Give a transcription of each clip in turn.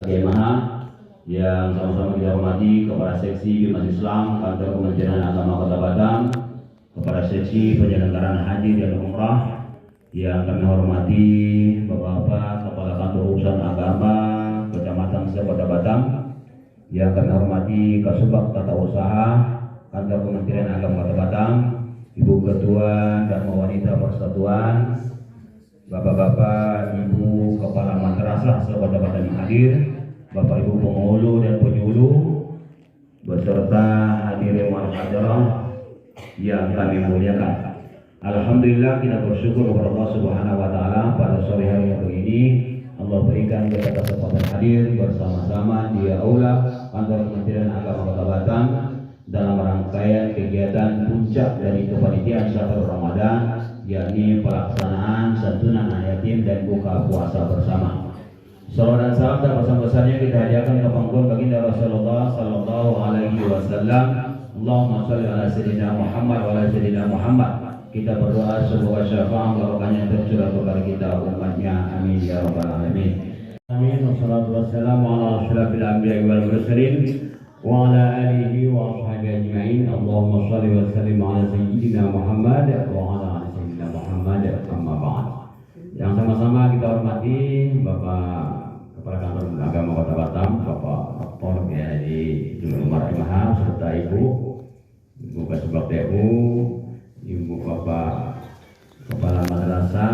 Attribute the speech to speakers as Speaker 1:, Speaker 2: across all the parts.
Speaker 1: Bagaimana yang sama-sama kita hormati kepada seksi Bimas Islam Kantor Kementerian Agama Kota Batam, kepada seksi penyelenggaraan haji dan umrah yang kami hormati Bapak-bapak Kepala Kantor Urusan Agama Kecamatan Kota Batam, yang kami hormati Kasubag Tata Usaha Kantor Kementerian Agama Kota Batam, Ibu Ketua Dharma Wanita Persatuan, Bapak-bapak, Ibu Kepala Madrasah Kota Batam yang hadir, Bapak Ibu penghulu dan penyuluh, beserta hadirin muhadirin yang kami muliakan. Alhamdulillah, kita bersyukur kepada Allah Subhanahu wa taala pada sore hari yang ini Allah berikan kita kesempatan hadir bersama-sama di aula Kantor Kementerian Agama Kota Batam dalam rangkaian kegiatan puncak dari kepanitiaan Syahrul Ramadan, yakni pelaksanaan santunan anak yatim dan buka puasa bersama. Salawat dan salam dan pesan-pesannya kita hadiahkan ke pangkuan baginda Rasulullah Sallallahu Alaihi Wasallam. Allahumma sholli ala sayyidina Muhammad wa ala sayyidina Muhammad. Kita berdoa semoga syafaat barokahnya tercurah kepada kita umatnya. Amin ya rabbal alamin. Amin. Wassalatu wassalamu ala asyrafil anbiya'i wal mursalin wa ala alihi wa ashabihi ajma'in. Allahumma sholli wa sallim ala sayyidina Muhammad wa ala ali sayyidina Muhammad. Amma ba'd. Yang sama-sama kita hormati Bapak Kepala Kantor Agama Kota Batam, Bapak Dr. Haji Umar Imam, serta Ibu Kasubag TU, Ibu Bapak Kepala Madrasah,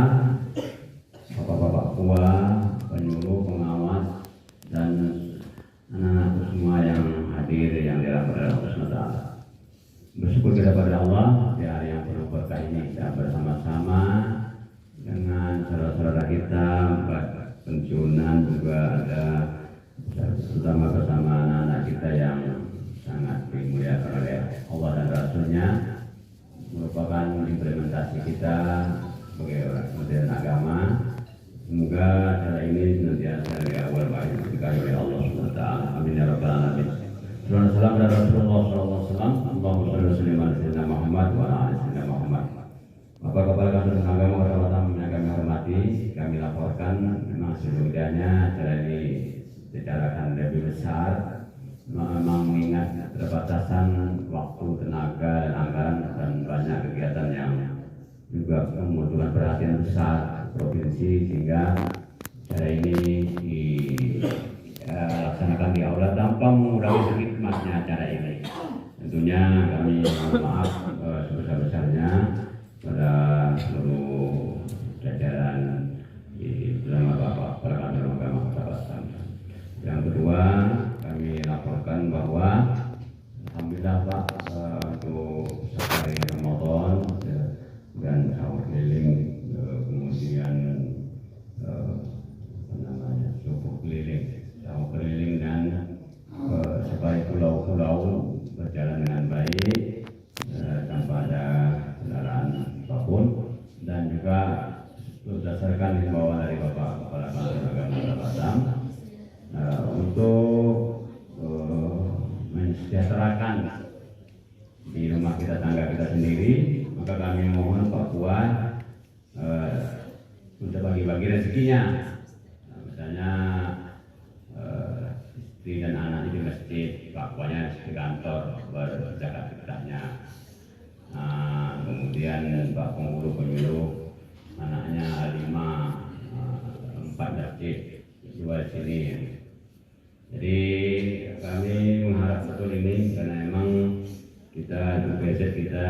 Speaker 1: Bapak-bapak tua, penyuluh, pengawas, dan anak-anak semua yang hadir yang dirahmati Allah SWT. Bersyukur kita pada Allah di hari yang penuh berkah ini kita bersama-sama dengan saudara-saudara kita pensiunan, juga ada terutama bersama anak-anak kita yang sangat dimuliakan oleh Allah dan Rasulnya, merupakan implementasi kita sebagai orang Kementerian Agama. Semoga acara ini senantiasa dari awal baik diberkahi oleh Allah SWT. Amin ya rabbal alamin. Salam dari Rasulullah SAW. Allahumma sholli wa sallim ala sayyidina Muhammad wa ala ali sayyidina Muhammad. Bapak Kepala Kantor Agama Kota Batam yang kami hormati, kami laporkan memang sebelumnya acara ini dicarakan lebih besar, memang mengingat keterbatasan waktu, tenaga, dan anggaran, dan banyak kegiatan yang juga membutuhkan perhatian besar provinsi, sehingga acara ini dilaksanakan di aula tanpa mengurangi hikmahnya acara ini. Tentunya kami mohon maaf sebesar-besarnya pada seluruh jajaran di bersama Bapak Kepala Kantor Agama Kota Batam. Yang kedua, kami laporkan bahwa alhamdulillah Pak, untuk sehari Ramadan dan sahur keliling, kemudian subuh keliling, sahur keliling, dan supaya pulau-pulau berjalan dengan baik tanpa ada kendaraan apapun, dan juga berdasarkan himbauan dari Bapak Kepala Kantor Agama Kota Batam untuk mensejahterakan di rumah kita, tangga kita sendiri, maka kami mohon Pak Puan untuk bagi-bagi rezekinya. Misalnya istri dan anak di masjid, Pak Puannya di kantor berzakat fitrahnya. Kemudian Pak Penghulu penyuluh, anaknya 4 masjid jual sini. Jadi kami mengharap betul ini, karena memang kita budget kita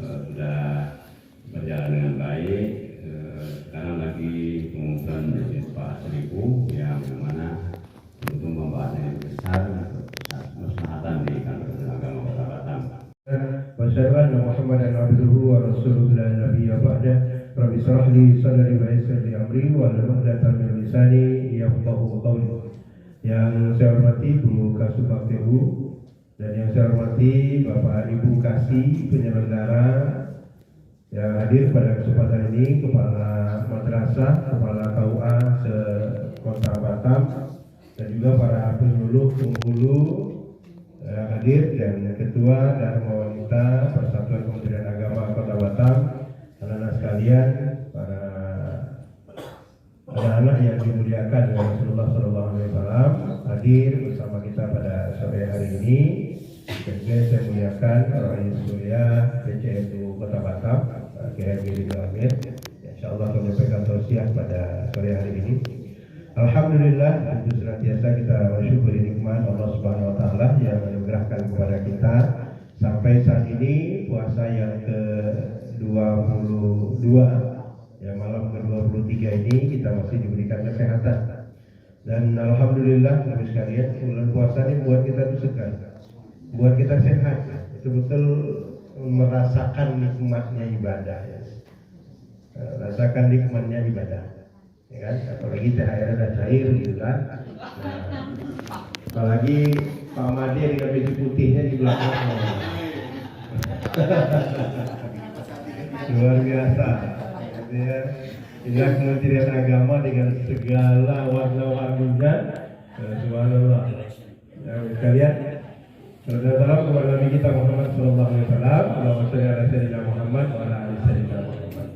Speaker 1: sudah berjalan dengan baik. Sekarang lagi pengumuman Pak Seribu yang mana untuk membahasnya yang besar untuk maslahatan di Kantor Agama Kota Batam.
Speaker 2: Wasyhadu anna Muhammadan abduhu wa rasuluhu la nabiyya ba'dah. Rabbi shrah li sadri wa yassir li amri wa hlul 'uqdatam min lisani yafqahu qawli. Yang saya hormati Bu Kasubag TU, dan yang saya hormati Bapak Ibu Kasih penyelenggara yang hadir pada kesempatan ini, Kepala Madrasah, Kepala KUA se-Kota Batam, dan juga para penyuluh penghulu hadir, dan Ketua Dharma Wanita Persatuan Kementerian Agama Kota Batam, anak-anak sekalian, para anak-anak yang dimuliakan oleh Rasulullah SAW. hadir bersama kita pada sore hari ini. Dan saya muliakan Rais Surya PCNU Kota Batam, Kiai Haji Amir. Insyaallah menyampaikan tausiah pada sore hari ini. Alhamdulillah, tentu senantiasa kita bersyukuri nikmat Allah Subhanahu wa taala yang menganugerahkan kepada kita sampai saat ini puasa yang ke-22 ya, malam ke-23 ini kita masih diberikan kesehatan. Dan alhamdulillah Bapak sekalian, bulan puasa ini buat kita itu segar, buat kita sehat, betul-betul merasakan nikmatnya ibadah ya. Rasakan nikmatnya ibadah ya kan, apalagi THR dan cair gitu kan. Apalagi Pak Made dengan baju putihnya di belakangnya. Luar biasa ya. Inilah Kementerian Agama dengan segala warna-warninya. Subhanallah ya, sekalian. Salam kepada Nabi kita Muhammad sallallahu alaihi wasallam. Allahumma shalli ala sayyidina Muhammad wa ala ali sayyidina Muhammad.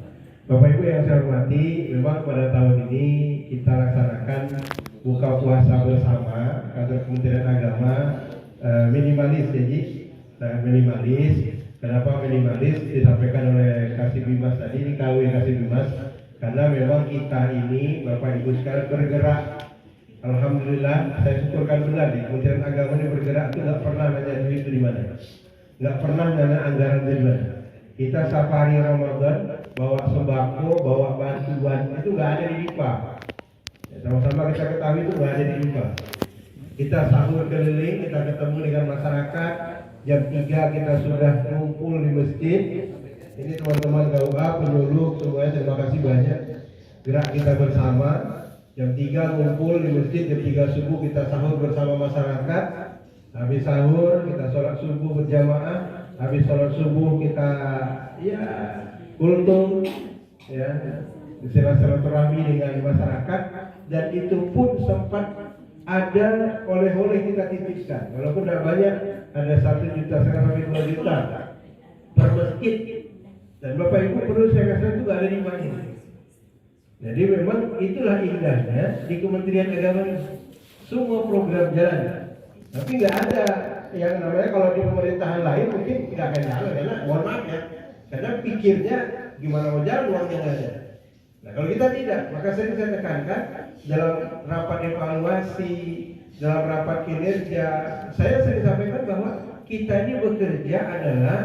Speaker 2: Bapak Ibu yang saya hormati, memang pada tahun ini kita laksanakan buka puasa bersama kantor Kementerian Agama minimalis ya Ji. Sangat minimalis. Kenapa minimalis? Disampaikan oleh Kasih Bimas tadi, ini KW Kasih Bimas. Karena memang kita ini Bapak Ibu sekarang bergerak. Alhamdulillah, saya syukurkan benar di Kementerian Agama ini bergerak itu nggak pernah nanya duit itu di mana, nggak pernah nanya anggaran dari mana. Kita safari Ramadan bawa sembako, bawa bantuan itu nggak ada di IPA. Ya, sama-sama kita ketahui itu nggak ada di IPA. Kita sahur keliling, kita ketemu dengan masyarakat. Jam 3 kita sudah ngumpul di masjid. Ini teman-teman KUA, penyuluh semuanya, terima kasih banyak. Gerak kita bersama. Jam 3 ngumpul di masjid, jam 3 subuh kita sahur bersama masyarakat. Habis sahur kita sholat subuh berjamaah. Habis sholat subuh kita ya kultum ya, silaturahmi dengan masyarakat. Dan itu pun sempat ada oleh-oleh kita titipkan, walaupun tidak banyak, ada 1 juta, sekarang sampai 2 juta per masjid. Dan Bapak Ibu perlu saya katakan itu ada di mana. Jadi memang itulah indahnya di Kementerian Agama, semua program jalan, tapi nggak ada yang namanya kalau di pemerintahan lain mungkin nggak akan jalan, karena mohon maaf ya, karena pikirnya gimana mau jalan uangnya nggak ada. Nah kalau kita tidak, maka saya tekankan dalam rapat evaluasi, dalam rapat kinerja, saya sering sampaikan bahwa kita ini bekerja adalah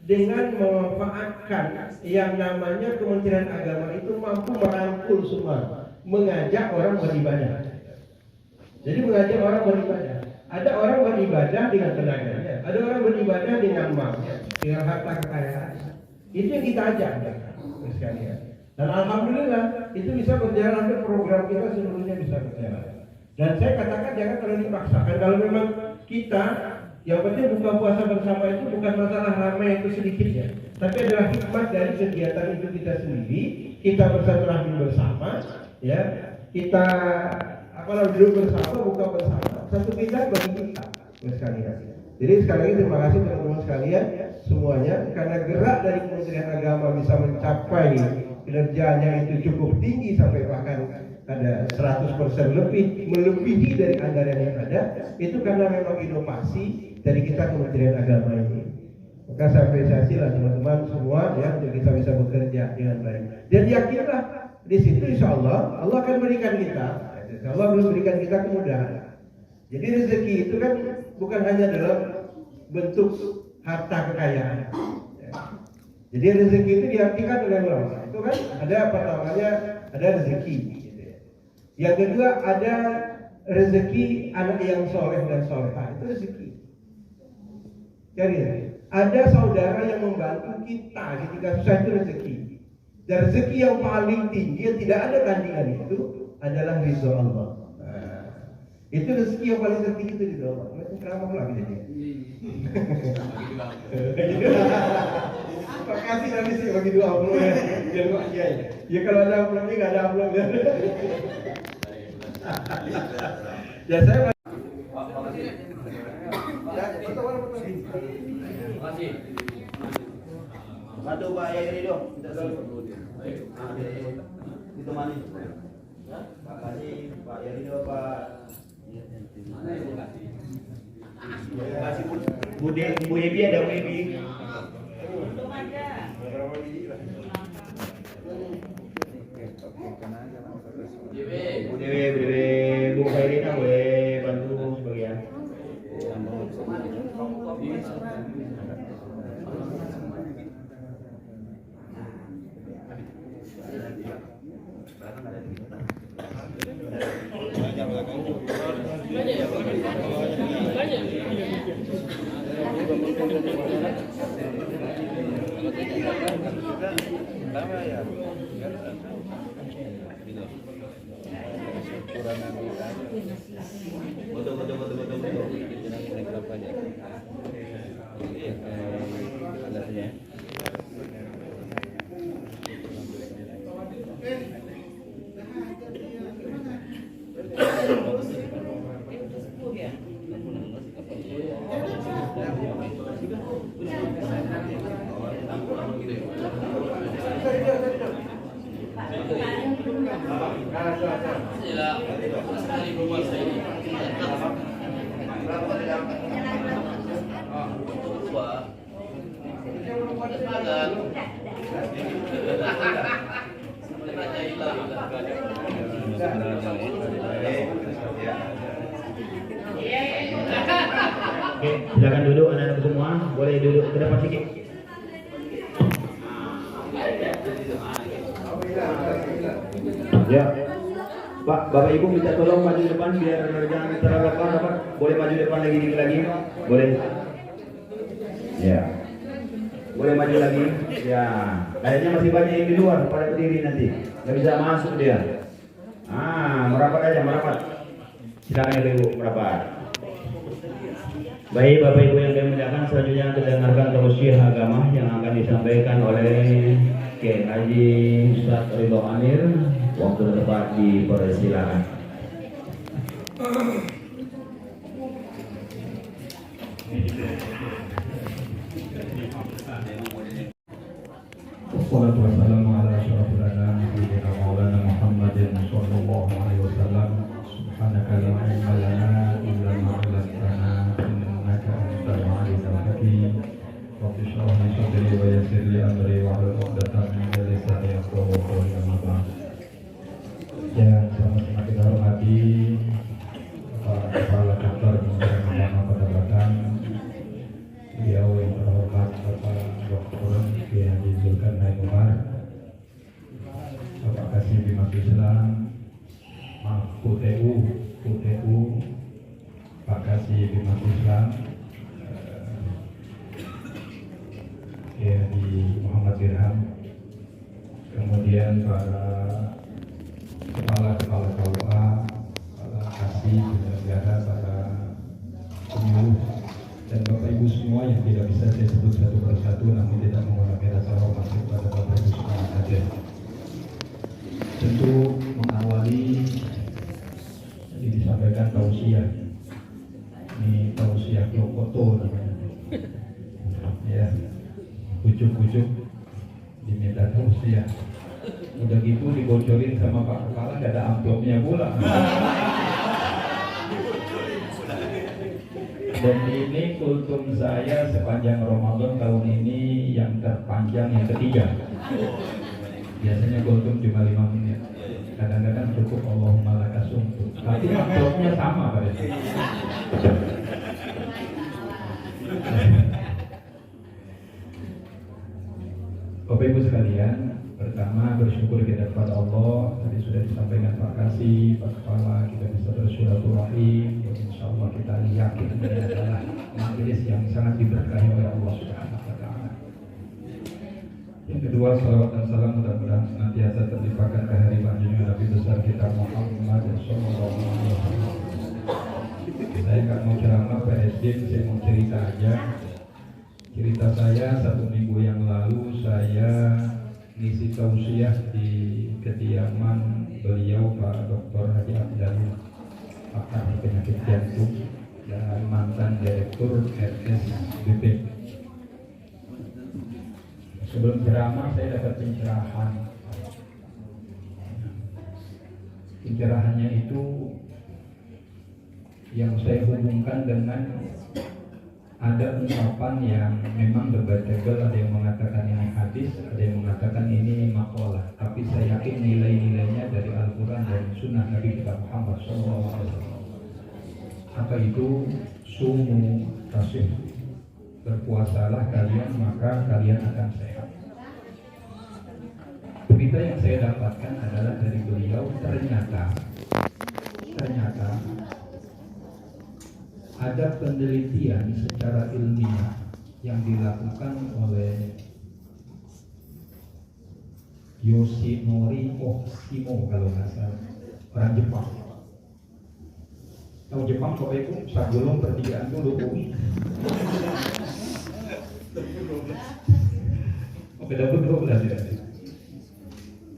Speaker 2: dengan memanfaatkan yang namanya Kementerian Agama itu mampu merangkul semua, mengajak orang beribadah. Jadi mengajak orang beribadah. Ada orang beribadah dengan tenaganya, ada orang beribadah dengan malnya, dengan harta kekayaan. Itu yang kita ajak sekalian. Dan alhamdulillah itu bisa berjalan, ke program kita seluruhnya bisa berjalan. Dan saya katakan jangan terlalu dipaksakan. Kalau memang kita yang penting buka puasa bersama itu bukan masalah ramai itu sedikitnya, tapi adalah hikmah dari kegiatan itu kita sendiri. Kita bersilaturahmi bersama, ya kita duduk bersama, buka bersama, satu bidang bagi kita sekalian. Jadi sekali lagi terima kasih teman-teman sekalian semuanya, karena gerak dari Kementerian Agama bisa mencapai kinerjanya itu cukup tinggi sampai bahkan ada 100% lebih, melebihi dari anggaran yang ada, itu karena memang inovasi dari kita Kementerian Agama ini. Maka saya apresiasi lah teman-teman semua ya, untuk kita bisa bekerja dengan baik. Dan yakinlah di situ insya Allah Allah akan berikan kita, insya Allah belum berikan kita kemudahan. Jadi rezeki itu kan bukan hanya dalam bentuk harta kekayaan. Jadi rezeki itu diartikan oleh ulama. Itu kan ada apa namanya, ada rezeki. Gitu ya. Yang kedua ada rezeki anak yang soleh dan solehah, itu rezeki. Jadi ada saudara yang membantu kita ketika susah, itu rezeki. Dan rezeki yang paling tinggi yang tidak ada tandingan itu adalah ridho Allah. Itu rezeki yang paling tertinggi itu ridho Allah. Macam keramah lagi jadi. Makasih nanti sih bagi dua amplop ya. Biar kok kiai. Ya kalau ada amplopnya nggak ada amplop ya. Ya saya.
Speaker 1: Makasih. Bantu Pak Yai dong. Kita dulu. Ditemani. Makasih Pak Yai dong Pak. Bu Ebi ada Bu Ebi. Bu Dewi, Bu Khairina boleh bantu sebagian. Oke, silakan duduk anak-anak semua. Boleh duduk ke depan sedikit. Ya, Pak, Bapak Ibu minta tolong maju depan biar jangan terlalu depan, Pak. Boleh maju depan lagi dikit lagi? Boleh. Ya. Boleh maju lagi? Ya. Kayaknya masih banyak yang di luar pada berdiri nanti. Nggak bisa masuk dia. Merapat aja, merapat. Silakan Ibu merapat. Baik Bapak Ibu yang kami muliakan, selanjutnya kita dengarkan tausiah agama yang akan disampaikan oleh Kiai Haji Ustaz Ridho Amir. Waktu tepat dipersilakan.
Speaker 3: Wassalatu wassalamu ala asyrafil anam sayyidina maulana Muhammadin sallallahu alaihi wasallam. Subhanaka la ilma lana illa ma 'allamtana innaka antal alimul hakim. Rabbi shrah li sadri wa yassir li amri wahlul 'uqdatam min lisani yafqahu qawli. Amma ba'd. Yang sama-sama kita hormati para kepala kantor Kementerian Agama Kota Batam, beliau yang terhormat Bapak Dr. Kiai Haji Zulkarnain Umar, Bapak Kasih Bimas Islam, UTU, Pak Kasih Bimas Islam, Kiai Haji Muhammad Dirham, kemudian para kepala KUA, para kasih penyelenggara, para penyuluh, dan Bapak Ibu semua yang tidak bisa saya sebut satu persatu, namun tidak mengurangi rasa hormat kepada Bapak Ibu semua saja. Tentu mengawali tadi disampaikan tausiah. Ini tausiah Kyokoto namanya. Ya, ujuk-ujuk diminta tausiah. Udah gitu dibocorin sama Pak Kepala, nggak ada amplopnya pula. Dan ini kultum saya sepanjang Ramadan tahun ini yang terpanjang yang ketiga. Biasanya kultum cuma 5 menit. Kadang-kadang cukup Allahumma lakasumtu. Tapi amplopnya sama pada itu. Bapak Ibu sekalian, pertama bersyukur kita kepada Allah. Tadi sudah disampaikan Pak Kasih, Pak Kepala, kita bisa bersilaturahim. Insya Allah kita yakin ini adalah majelis yang sangat diberkahi oleh Allah Subhanahu wa Ta'ala. Yang kedua, salawat dan salam mudah-mudahan senantiasa terlimpahkan ke hari junjungan Nabi besar kita Muhammad sallallahu alaihi wasallam. Saya nggak mau ceramah PSD, saya mau cerita aja. Cerita saya 1 minggu yang lalu saya ngisi tausiah di kediaman beliau Pak Dr. Haji Abdallah, pakar penyakit jantung dan mantan direktur RSBP. Sebelum ceramah saya dapat pencerahan. Pencerahannya itu yang saya hubungkan dengan Ada ungkapan yang memang debatable, ada yang mengatakan ini hadis, ada yang mengatakan ini makalah. Tapi saya yakin nilai-nilainya dari Al-Quran dan Sunnah Nabi kita Muhammad SAW. Apa itu? Sumu tasih. Berpuasalah kalian maka kalian akan sehat. Berita yang saya dapatkan adalah dari beliau, ternyata ada penelitian secara ilmiah yang dilakukan oleh Yoshinori Oshimo kalau nggak salah, orang Jepang. Tahu Jepang kok itu sagulung pertigaan dulu. Oke, dapat 12 ya.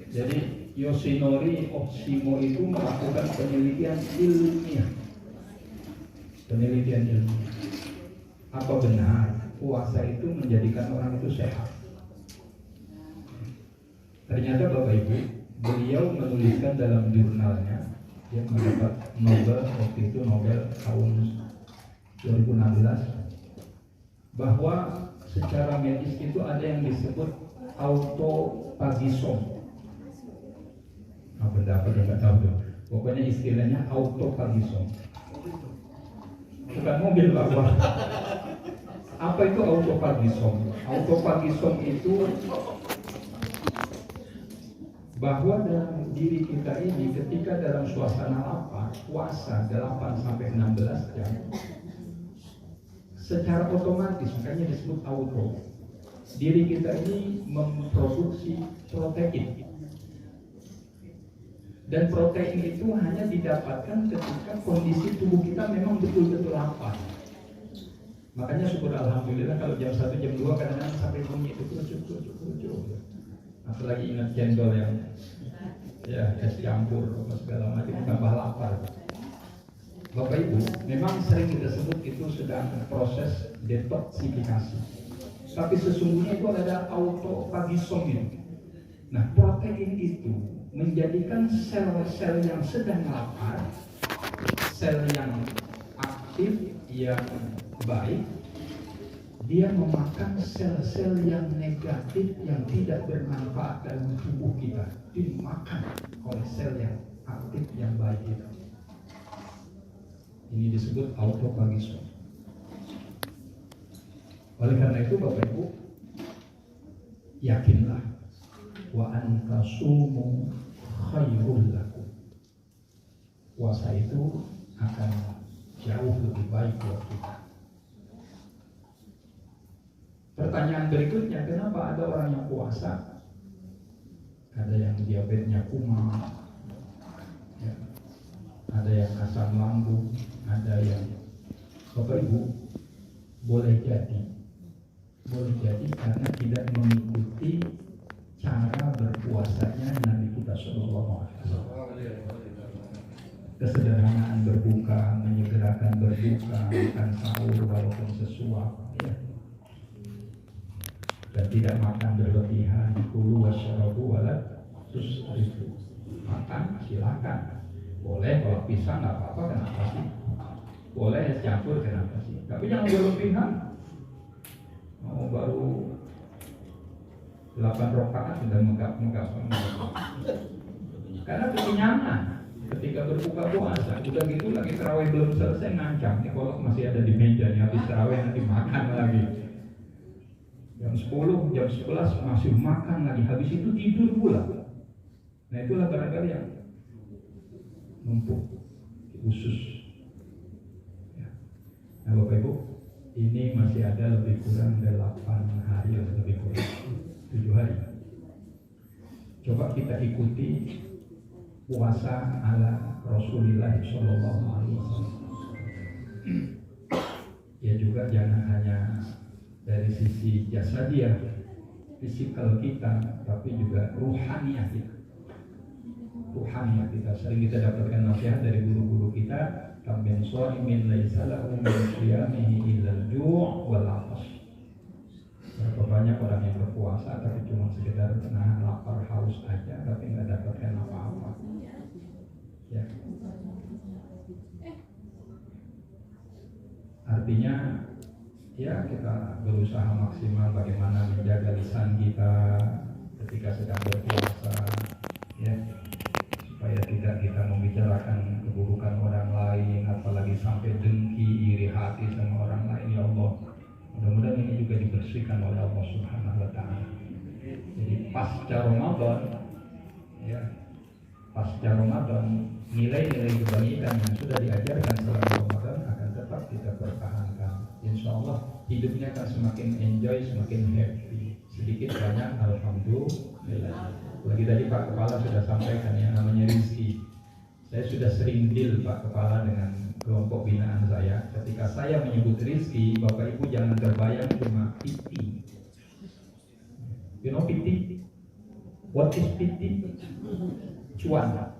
Speaker 3: Jadi Yoshinori Oshimo itu melakukan penelitian ilmiah. Apa benar puasa itu menjadikan orang itu sehat? Ternyata Bapak Ibu, beliau menuliskan dalam jurnalnya, dia mendapat Nobel waktu itu, Nobel tahun 2016, bahwa secara medis itu ada yang disebut autophagisome. Benda apa nggak tahu tuh. Pokoknya istilahnya autophagisome. Bukan mobil Bapak. Apa itu autophagisome? Autophagisome itu bahwa dalam diri kita ini ketika dalam suasana lapar, puasa 8-16 jam, secara otomatis, makanya disebut auto, diri kita ini memproduksi protein. Dan protein itu hanya didapatkan ketika kondisi tubuh kita memang betul-betul lapar. Makanya syukur alhamdulillah kalau jam 1, jam 2 kadang-kadang sampai bunyi itu lucu. Apalagi ingat cendol yang ya es campur segala macam tambah lapar. Bapak Ibu, memang sering kita sebut itu sedang proses detoksifikasi. Tapi sesungguhnya itu ada autophagisome. Nah, protein itu menjadikan sel-sel yang sedang lapar, sel yang aktif, yang baik, dia memakan sel-sel yang negatif, yang tidak bermanfaat dalam tubuh kita, dimakan oleh sel yang aktif, yang baik itu. Ini disebut autophagisme. Oleh karena itu Bapak Ibu, yakinlah wa antasumu khairul lakum. Puasa itu akan jauh lebih baik buat kita. Pertanyaan berikutnya, kenapa ada orang yang puasa, ada yang diabetesnya kuman, ya, ada yang asam lambung, ada yang, Bapak Ibu, boleh jadi karena tidak mengikuti cara berpuasanya Nabi kita Sallallahu Alaihi Wasallam. Kesederhanaan berbuka, menyegerakan berbuka, makan sahur walaupun sesuap, ya. Dan tidak makan berlebihan, kulu wasyarabu wala tusrifu. Makan silakan, boleh kalau pisang nggak apa-apa, kenapa sih? Boleh es campur, kenapa sih? Tapi jangan berlebihan. Baru 8 rakaat sudah megap-megap. Karena kekenyangan ketika berbuka puasa, udah gitu lagi tarawih belum selesai ngancam nih kalau masih ada di meja nih, habis tarawih nanti makan lagi. Jam 10, jam 11 masih makan lagi, habis itu tidur pula. Nah itulah barangkali yang numpuk khusus. Ya. Nah Bapak Ibu, ini masih ada lebih kurang 8 hari atau lebih kurang 7 hari. Coba kita ikuti puasa ala Rasulullah Sallallahu Alaihi Wasallam. Ya juga jangan hanya dari sisi jasadiah, fisikal kita, tapi juga ruhaniyah kita. Ruhaniyah kita. Sering kita dapatkan nasihat dari guru-guru kita, kam min shaimin laisa lahu min siyamihi illa al-ju' wal 'atash. Berapa banyak orang yang berpuasa tapi cuma sekedar nahan lapar haus aja, tapi nggak dapatkan apa-apa. Ya. Artinya ya kita berusaha maksimal bagaimana menjaga lisan kita ketika sedang berpuasa, ya, supaya tidak kita membicarakan keburukan orang lain, apalagi sampai dengki, iri hati sama orang lain. Ya Allah, mudah-mudahan ini juga dibersihkan oleh Allah Subhanahu wa Ta'ala. Jadi pasca Ramadan, ya, pasca Ramadan, nilai-nilai kebaikan yang sudah diajarkan selama Ramadan akan tetap kita pertahankan. Insya Allah hidupnya akan semakin enjoy, semakin happy. Sedikit banyak alhamdulillah. Lagi tadi Pak Kepala sudah sampaikan yang namanya rizki. Saya sudah sering deal Pak Kepala dengan kelompok binaan saya. Ketika saya menyebut rizki, Bapak Ibu jangan terbayang cuma piti. You know piti? What is piti? Cuan.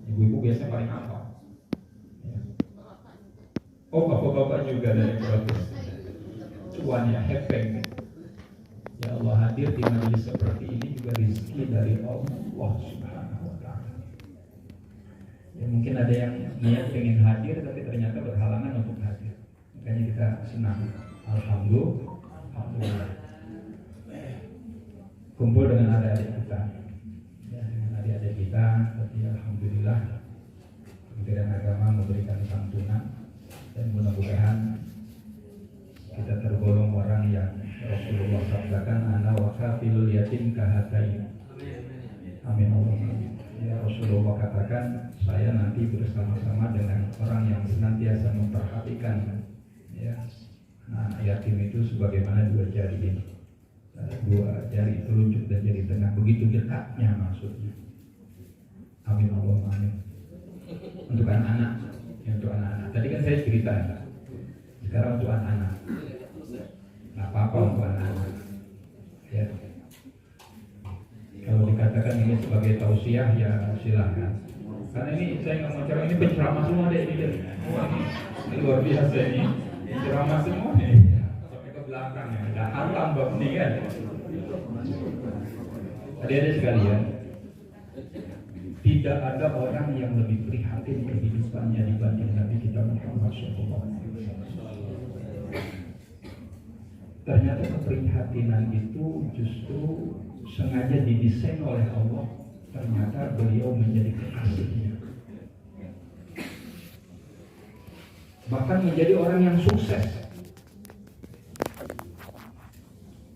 Speaker 3: Ibu-ibu biasanya paling apa? Ya. Oh, bapak-bapak juga dari proses. Cuan ya, hepeng. Ya Allah, hadir di majelis seperti ini juga rezeki dari Allah Subhanahu wa Ta'ala. Ya, mungkin ada yang niat pengen hadir tapi ternyata berhalangan untuk hadir. Makanya kita senang. Alhamdulillah. Kumpul dengan adik-adik kita. Ya, dengan adik-adik kita, tapi alhamdulillah Kementerian Agama memberikan santunan dan mudah-mudahan kita tergolong orang yang Rasulullah sabdakan ana wa kafilul yatim kahatain. Amin Allahumma. Ya, Rasulullah katakan saya nanti bersama-sama dengan orang yang senantiasa memperhatikan, ya, anak yatim itu sebagaimana dua jari ini, dua jari telunjuk dan jari tengah, begitu dekatnya maksudnya. Amin Allahumma amin. Untuk anak-anak, ya, untuk anak-anak. Tadi kan saya cerita, sekarang untuk anak-anak. Nggak apa-apa untuk anak-anak. Ya. Kalau dikatakan ini sebagai tausiah ya silahkan. Karena ini saya nggak mau ceramah, ini penceramah semua deh ini. Wah, ini luar biasa ini. Ceramah semua nih. Sampai ke belakang ya. Dah hantam bab ini kan. Adik-adik sekalian, tidak ada orang yang lebih prihatin kehidupannya dibanding Nabi kita Muhammad SAW. Ternyata keprihatinan itu justru sengaja didesain oleh Allah. Ternyata beliau menjadi kekasihnya, bahkan menjadi orang yang sukses.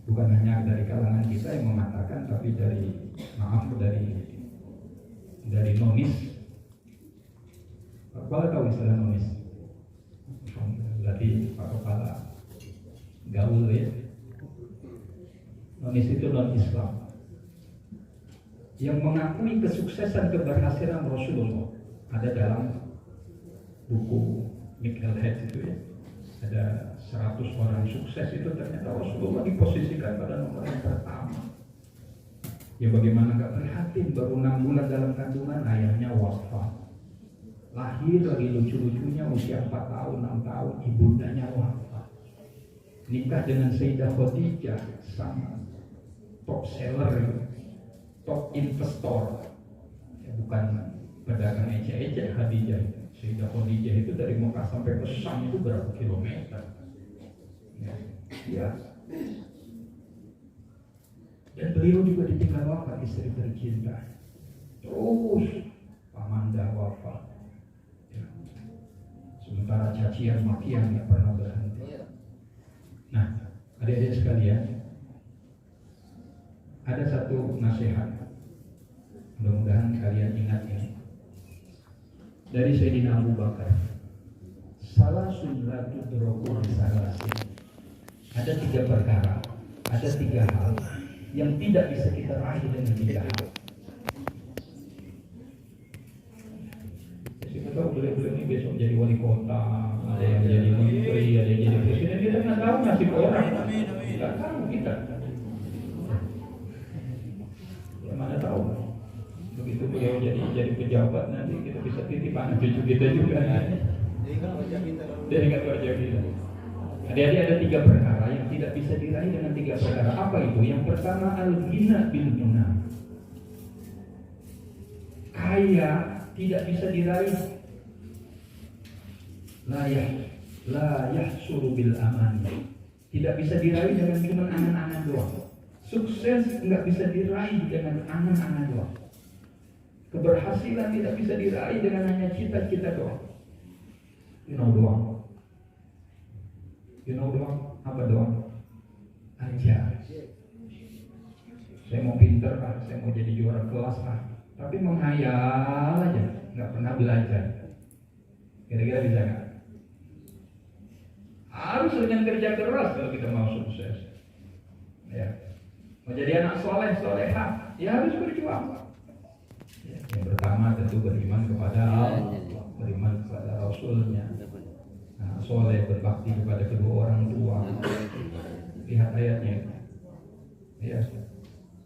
Speaker 3: Bukan hanya dari kalangan kita yang mengatakan, tapi dari nomis. Pak Kepala tahu istilah nomis? Berarti Pak Kepala gaul ya. Nomis itu non-Islam yang mengakui kesuksesan keberhasilan Rasulullah. Ada dalam buku Michael Hedge itu ya, ada 100 orang sukses, itu ternyata Rasulullah diposisikan pada nomor yang pertama. Ya bagaimana gak prihatin, baru 6 bulan dalam kandungan ayahnya wafat, lahir lagi lucu-lucunya usia 4 tahun 6 tahun ibundanya wafat, nikah dengan Sayyidah Khadijah, sama top seller, top investor, ya, bukan pedagang ecek-ecek. Khadijah, Sayyidah Khadijah itu dari Mekah sampai ke Syam itu berapa kilometer ya. Dan beliau juga ditinggal wafat istri tercinta, terus Pamanda wafat ya. Sementara cacian makian tidak pernah berhenti. Nah, adik-adik sekalian, ada satu nasihat, mudah-mudahan kalian ingat ini, dari Sayyidina Abu Bakar. Salasun la tudroku bisalasin. Ada 3 perkara, ada 3 hal yang tidak bisa kita raih dengan 3 hal. Kita tahu beliau-beliau ini besok jadi wali kota, ada yang jadi menteri, ada yang jadi presiden. Kita nggak tahu nasib orang, nggak tahu kita. Ya mana tahu, begitu beliau jadi pejabat nanti kita bisa titip anak cucu kita juga. Dari nggak wajah kita. Adik-adik, ada 3 perkara yang tidak bisa diraih dengan 3 perkara. Apa itu? Yang pertama, al-ghina bil ghina. Kaya tidak bisa diraih. La yahsuru bil amani. Tidak bisa diraih dengan cuma angan-angan doang. Sukses nggak bisa diraih dengan angan-angan doang. Keberhasilan tidak bisa diraih dengan hanya cita-cita doang. Doang. Doang. Apa doang? Aja. Saya mau pinter lah, saya mau jadi juara kelas lah. Tapi menghayal aja, nggak pernah belajar. Kira-kira bisa nggak? Harus dengan kerja keras kalau kita mau sukses. Ya. Mau jadi anak soleh, solehah, ya harus berjuang. Ya. Yang pertama tentu beriman kepada Allah, beriman kepada Rasulnya. Nah, soleh berbakti kepada kedua orang tua. Lihat ayatnya. Ya.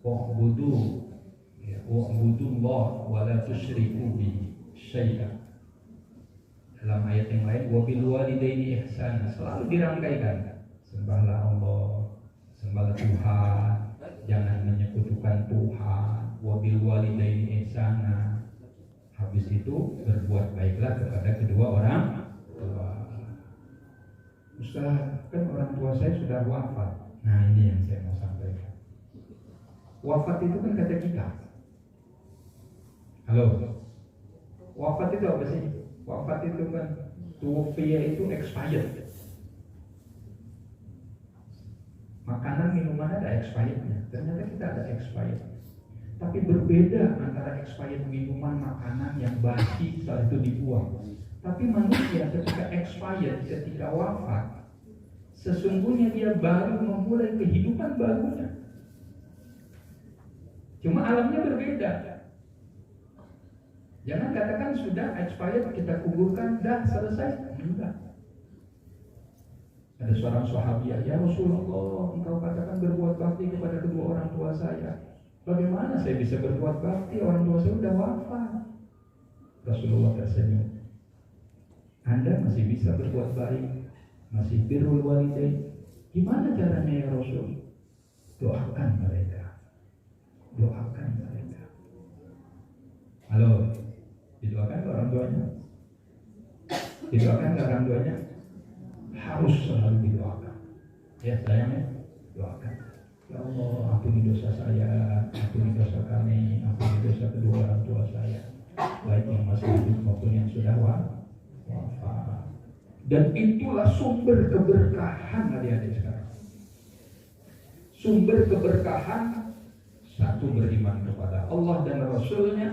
Speaker 3: Wa'budu Allah wa la tusyriku bihi syai'an. Dalam ayat yang lain, wa bil walidaini ihsana, selalu dirangkaikan. Sembahlah Allah, sembahlah Tuhan, jangan menyekutukan Tuhan. Wa bil walidaini ihsana. Habis itu berbuat baiklah kepada kedua orang tua. Ustaz, kan orang tua saya sudah wafat. Nah, ini yang saya mau sampaikan. Wafat itu kan kata kita. Halo. Wafat itu apa sih? Wafat itu kan tuwfiya itu expired. Makanan minuman ada expirednya. Ternyata kita ada expired. Tapi berbeda antara expired minuman, makanan yang basi setelah itu dibuang. Tapi manusia ketika expired, ketika wafat, sesungguhnya dia baru memulai kehidupan barunya. Cuma alamnya berbeda. Jangan katakan sudah expired, kita kuburkan, dah selesai. Enggak. Ada seorang sahabiah, ya Rasulullah, engkau katakan berbuat bakti kepada kedua orang tua saya. Bagaimana saya bisa berbuat bakti? Orang tua saya sudah wafat. Rasulullah tersenyum. Anda masih bisa berbuat baik, masih birrul walidain. Gimana caranya ya Rasul? Doakan mereka. Doakan mereka. Halo, didoakan ke orang tuanya? Didoakan ke orang tuanya? Harus selalu didoakan. Ya sayangnya, doakan. Ya Allah, ampuni dosa saya, ampuni dosa kami, ampuni dosa kedua orang tua saya, baik yang masih hidup maupun yang sudah wafat. Dan itulah sumber keberkahan adik-adik sekarang. Sumber keberkahan, satu, beriman kepada Allah dan Rasulnya.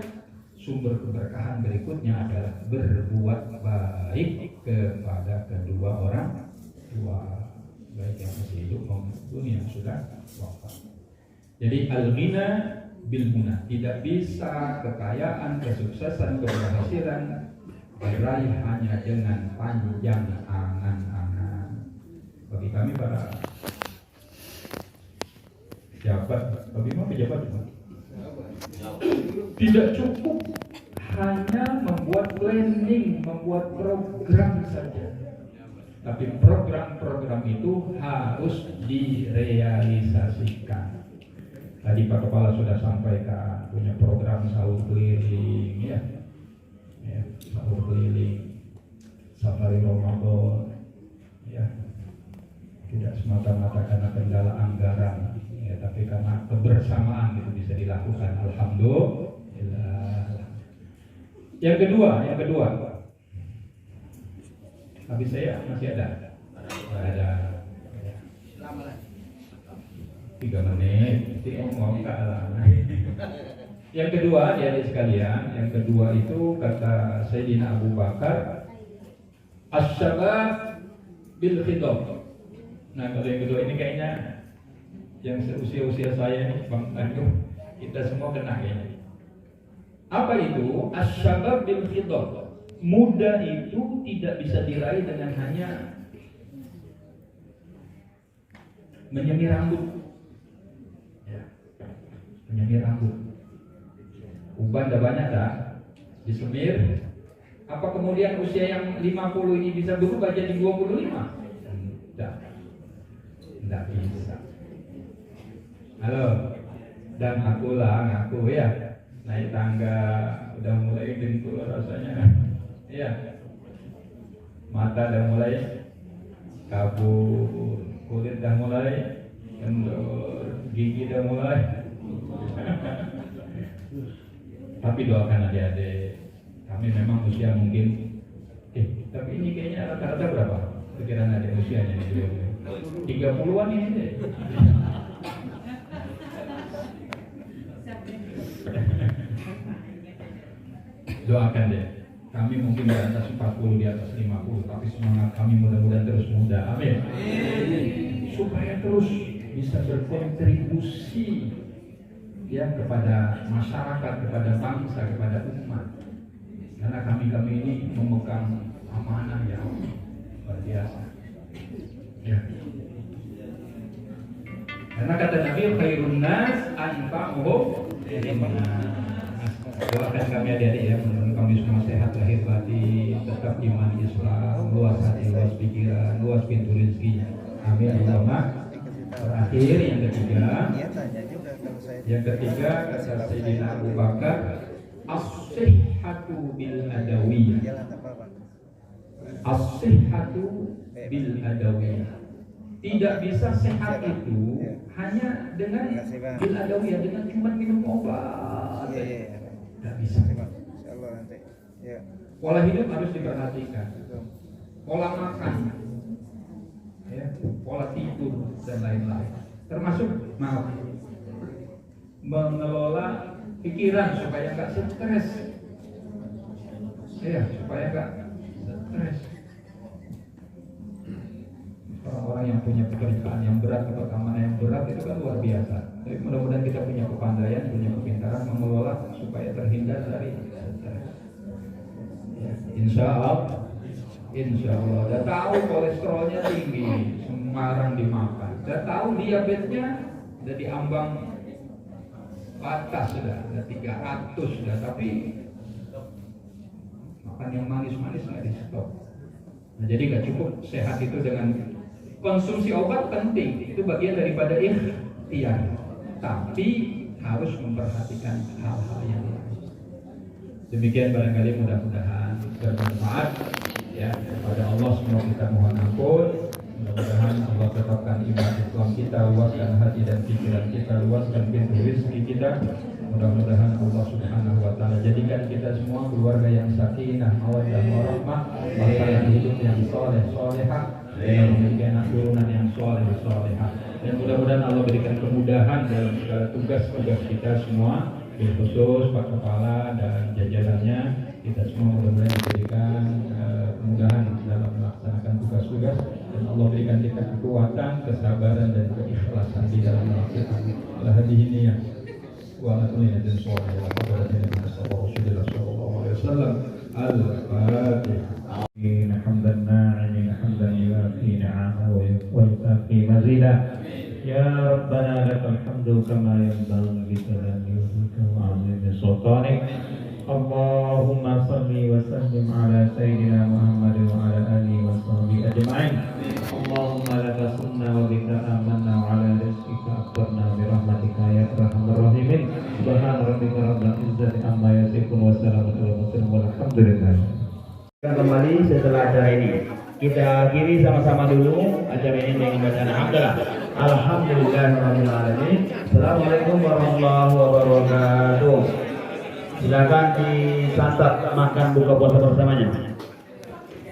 Speaker 3: Sumber keberkahan berikutnya adalah berbuat baik kepada kedua orang tua, baik yang masih hidup maupun yang sudah wafat. Jadi al-ghina bil guna, tidak bisa kekayaan, kesuksesan, keberhasilan diraih hanya dengan panjang angan-angan. Bagi kami para pejabat, bagaimana pejabat? Tidak cukup hanya membuat planning, membuat program saja. Tapi program-program itu harus direalisasikan. Tadi Pak Kepala sudah sampaikan punya program sahur keliling, ya sahur keliling, safari Ramadan, ya tidak semata-mata karena kendala anggaran, ya tapi karena kebersamaan itu bisa dilakukan. Alhamdulillah. Yang kedua, habis saya masih ada. 3 menit, ngomong kalah. Yang kedua, ya sekalian, yang kedua itu kata Sayyidina Abu Bakar, as-syabab bil khidab. Nah, kalau yang kedua ini kayaknya yang seusia-usia saya nih, Bang Tandu, kita semua kena kayaknya. Apa itu? As-syabab bil khidab. Muda itu tidak bisa diraih dengan hanya menyemir rambut. Menyemir rambut. Uban dah banyak dah disemir. Apa kemudian usia yang 50 ini bisa berubah jadi 25? Tidak bisa. Halo. Dan aku ya naik tangga udah mulai dengkul rasanya. Ya. Mata udah mulai kabur, kulit dah mulai kendor, gigi dah mulai. Tapi doakan adik-adik, kami memang usia mungkin, tapi ini kayaknya rata-rata berapa? Pikiran adik usianya nih, 30-an ini deh. Doakan deh, kami mungkin di atas 40, di atas 50, tapi semangat kami mudah-mudahan terus muda, amin. Supaya terus bisa berkontribusi ya kepada masyarakat, kepada bangsa, kepada umat. Karena kami ini memegang amanah yang luar biasa. Ya. Karena kata Nabi, khairun nas anfa'uhum linnas. Doakan kami adik-adik ya, mudah-mudahan kami semua sehat lahir batin, tetap iman Islam, luas hati, luas pikiran, luas pintu rezeki. Amin. Allahumma. Terakhir yang ketiga kata Sayyidina Abu Bakar, as-sihhatu bil adawiyah. As-sihhatu bil adawiyah. Tidak bisa sehat itu hanya dengan bil adawiyah, dengan cuma minum obat. Tidak bisa. Pola hidup harus diperhatikan. Pola makan, ya, pola tidur dan lain-lain. Termasuk mengelola pikiran supaya nggak stres. Ya, supaya nggak stres. Orang-orang yang punya pekerjaan yang berat atau keamanan yang berat itu kan luar biasa. Tapi mudah-mudahan kita punya kepandaian, punya kepintaran mengelola supaya terhindar dari stres. Ya, insya Allah. Udah tahu kolesterolnya tinggi, Semarang dimakan. Udah tahu diabetesnya udah diambang batas sudah 300 sudah, tapi makan yang manis-manis nggak di stop. Nah, jadi nggak cukup sehat itu dengan konsumsi obat, penting itu bagian daripada ikhtiar, tapi harus memperhatikan hal-hal yang lain. Demikian barangkali mudah-mudahan bermanfaat ya. Kepada Allah semua kita mohon ampun. Mudah-mudahan Allah tetapkan iman Islam kita, luaskan hati dan pikiran kita, luaskan pintu rezeki kita. Mudah-mudahan Allah Subhanahu wa taala jadikan kita semua keluarga yang sakinah, mawaddah warahmah, pasangan hidup yang soleh-solehah, dan memiliki anak turunan yang soleh-solehah. Dan mudah-mudahan Allah berikan kemudahan dalam segala tugas-tugas kita semua, khusus Pak Kepala dan jajarannya. Kita semua mudah-mudahan diberikan kemudahan dalam melaksanakan tugas-tugas, dan Allah berikan kita kekuatan, kesabaran dan keikhlasan di dalam melaksanakan hadhihi niyah wa atlina dan soleh wa qadaratina sallallahu alaihi wasallam. Al-Fatihah. Hamdan na'imin hamdan yuafi ni'amahu wa yukafi mazidah. Ya Rabbana lakal hamdu kama yanbaghi li jalali wajhika wa 'azimi sultanik. Allahumma salli wa sallim ala sayyidina Muhammad wa ala alihi wa sahbihi ajma'in. Allahumma laka sunna wa bika amanna wa ala rizqika aqtarna bi rahmatika ya arhamar rahimin. Subhana rabbika rabbil izzati amma yasifun wa salamun alal mursalin walhamdulillah.
Speaker 1: Kembali setelah acara ini, kita akhiri sama-sama dulu acara ini dengan bacaan hamdalah. Alhamdulillahirabbil alamin. Assalamualaikum warahmatullahi wabarakatuh. Silakan disantap makan buka puasa bersamanya.